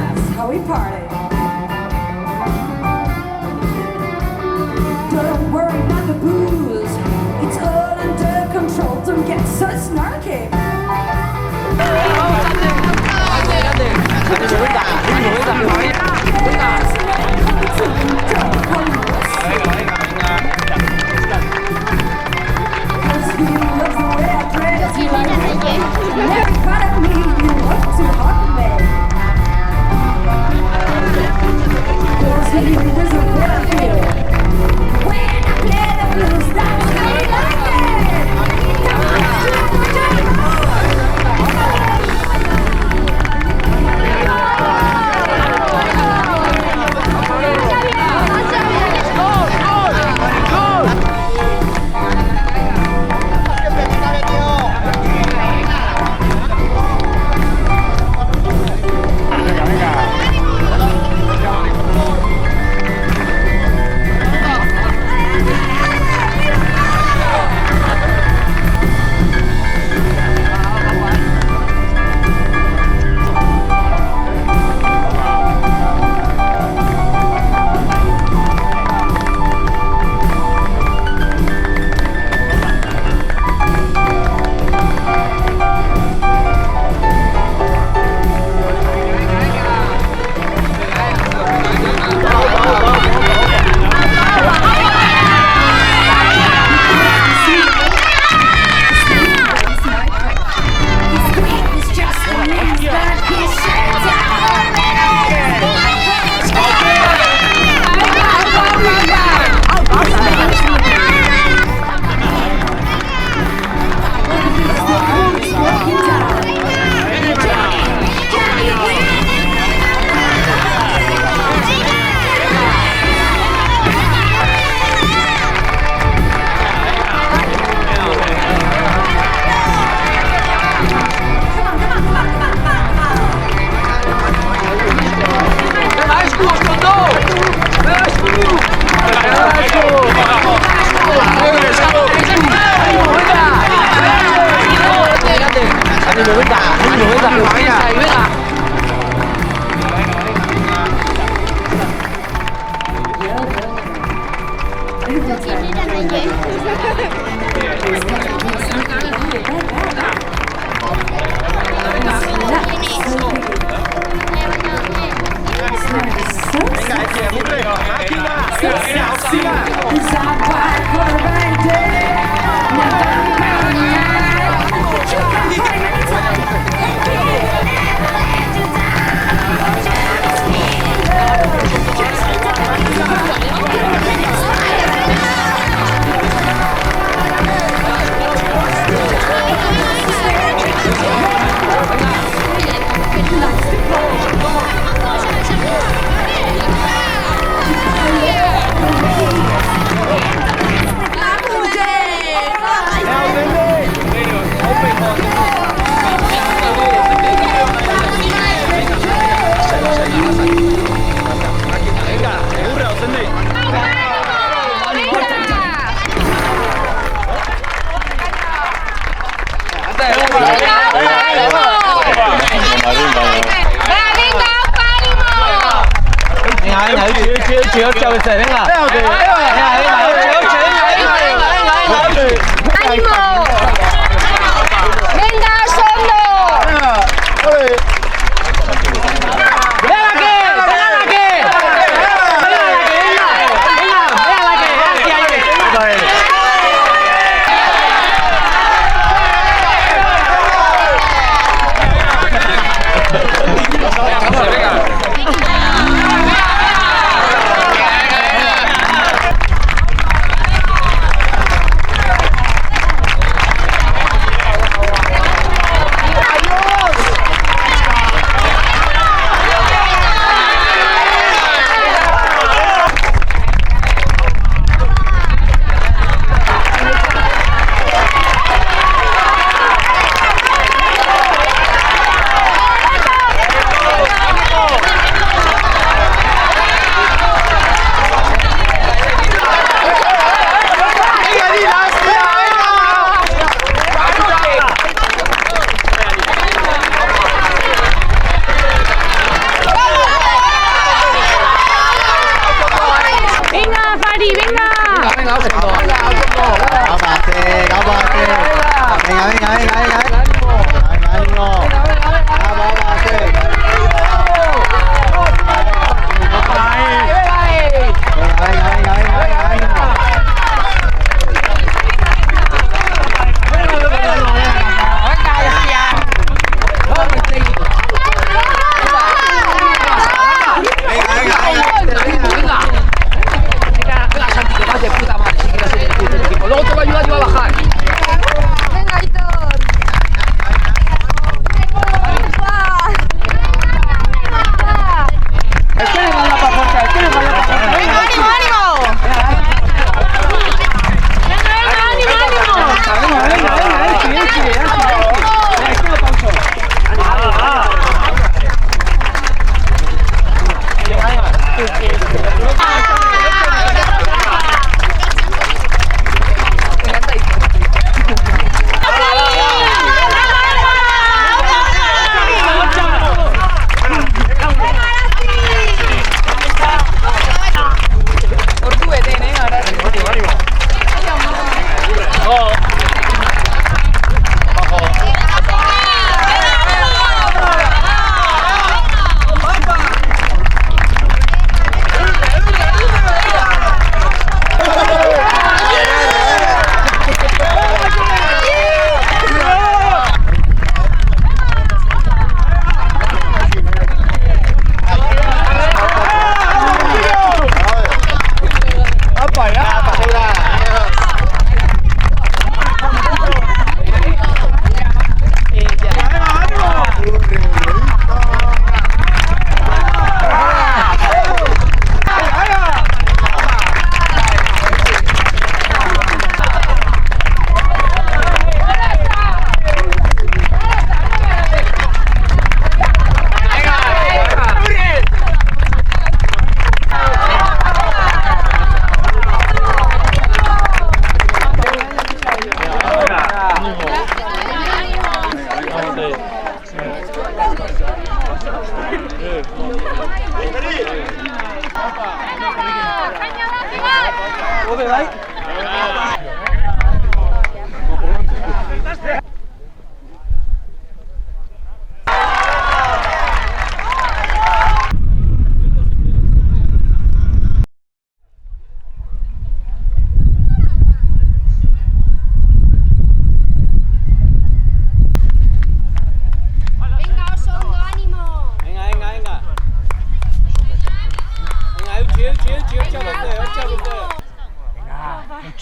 That's how we party. Don't worry about the booze. It's all under control. Don't get so snarky. Cause he loves the way I dress. He likes it. Never cut at me. You look too hot for me. Cause he doesn't what I feel. When I play the blues, that's how he likes it. Don't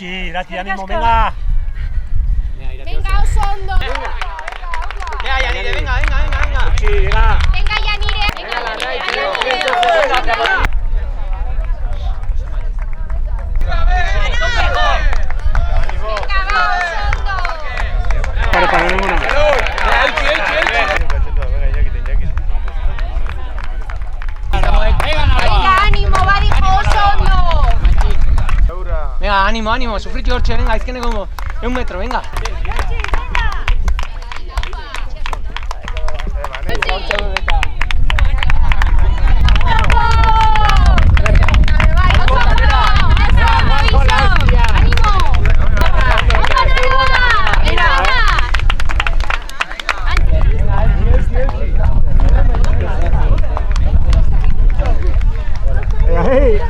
Irati, ánimo, venga. Venga, Osondo. Venga, Yanire, venga. Sí, venga. Venga, Yanire. Venga, va, Osondo. Para, ninguna. Venga, ánimo, va, dijo Osondo. Venga, ánimo, sufrir George, venga, es que no como un metro, venga.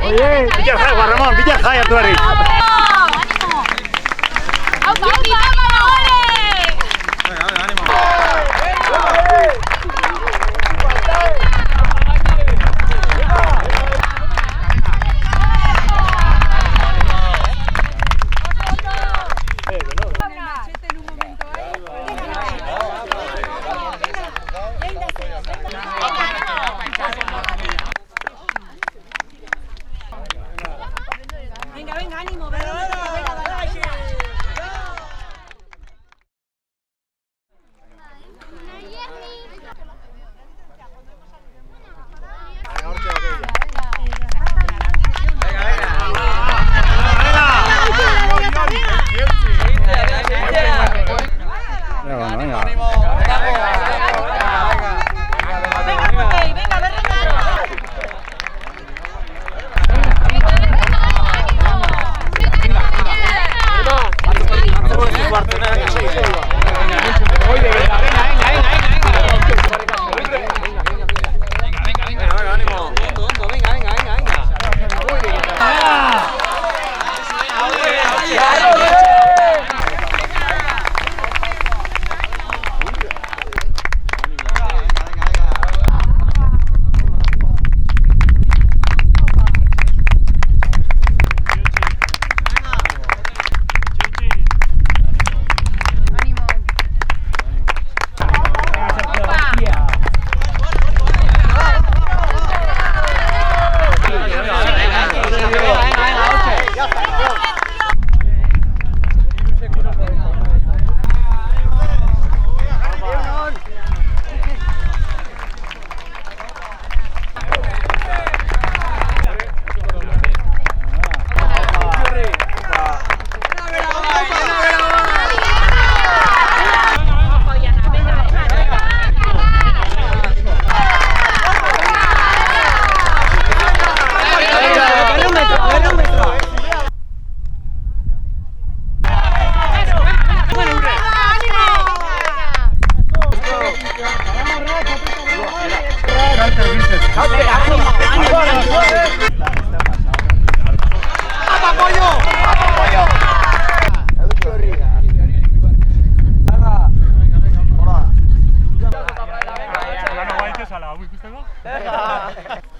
Oye, Villarjaya, Ramón, Villarjaya, tú eres. Venga, ánimo, venga.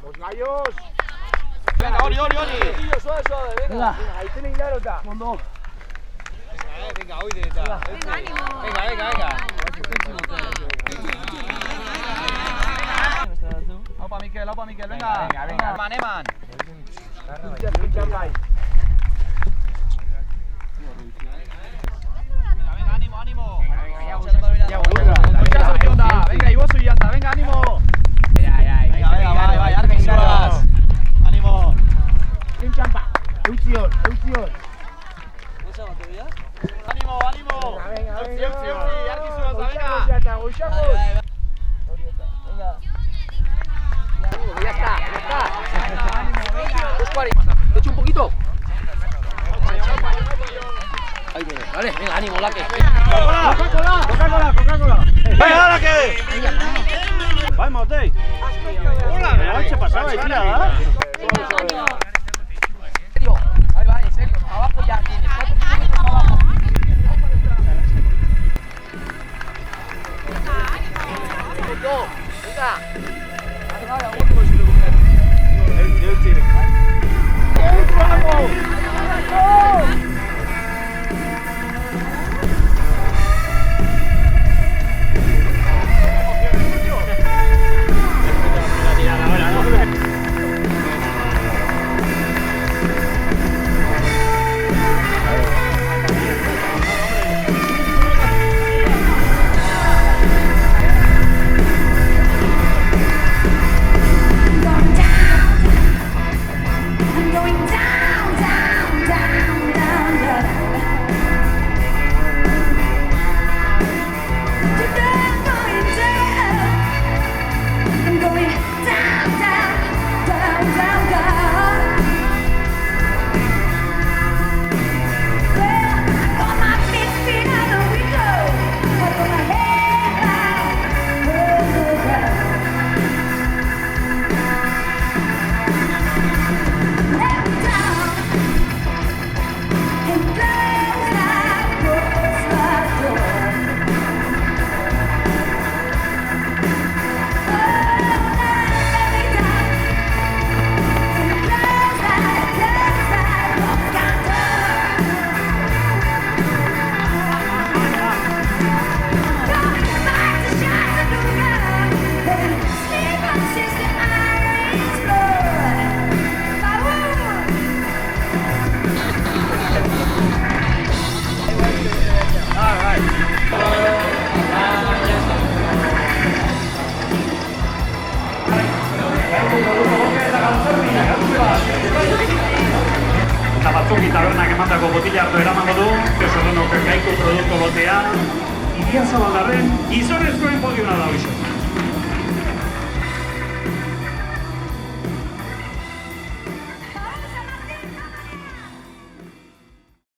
Los gallos. Venga, Oli. Suave, venga. Ahí tenéis la nota. Mondo. Venga, hoy de esta. Venga, ánimo. Venga. Opa, Miquel, venga. Venga. Eman. Escucha, bai. Venga, ánimo. Venga, Ibosu y ya está. Venga, ánimo. Venga, vai, argi zuaz. Ánimo. Sin txampa. Eutzion. Ánimo. Venga. Eutzi, argi zuaz, venga. Goixamos. Ya está. Ya está. Pascuari. ¿Te echo un poquito? Ahí viene. Vale, venga, ánimo, Laque. Coca-Cola. Venga, Laque. Vamos, Matei. Hola, la noche pasaba y nada. En serio, ahí va, en serio. Abajo ya tiene. 4 kilómetros abajo. Venga. I'm going down, down, down, down, down. Today I'm going down. I'm going down, down, down, down, down. Well, I got my feet out the window. I got my head down, down. Let me down and close my door. Oh, let me down and close my door. Going back to Chattanooga and sleep on Sister Irene's floor. Eta batzuki tabernak emandako botila hartu eramango du, Josorrenok gaiko produktu botea, Idia Zabaldarren gizonezkoen podiona da